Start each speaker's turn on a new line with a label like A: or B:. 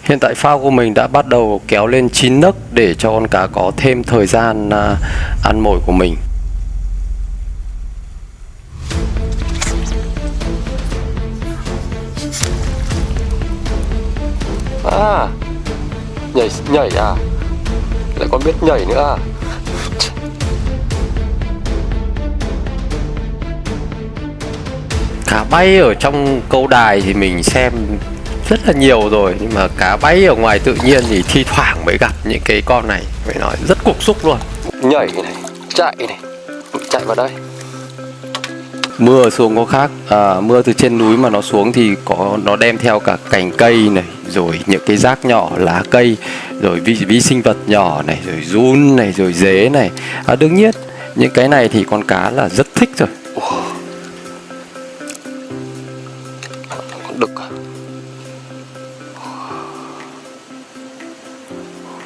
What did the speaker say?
A: Hiện tại phao của mình đã bắt đầu kéo lên 9 nấc để cho con cá có thêm thời gian ăn mồi của mình. À, nhảy à? Lại còn biết nhảy nữa à? Cá bay ở trong câu đài thì mình xem rất là nhiều rồi, nhưng mà cá bay ở ngoài tự nhiên thì thi thoảng mới gặp những cái con này, phải nói rất cục xúc luôn. Nhảy này, chạy vào đây. Mưa xuống có khác, mưa từ trên núi mà nó xuống thì nó đem theo cả cành cây này, rồi những cái rác nhỏ, lá cây, rồi vi sinh vật nhỏ này, rồi giun này, rồi dế này. Đương nhiên những cái này thì con cá là rất thích rồi.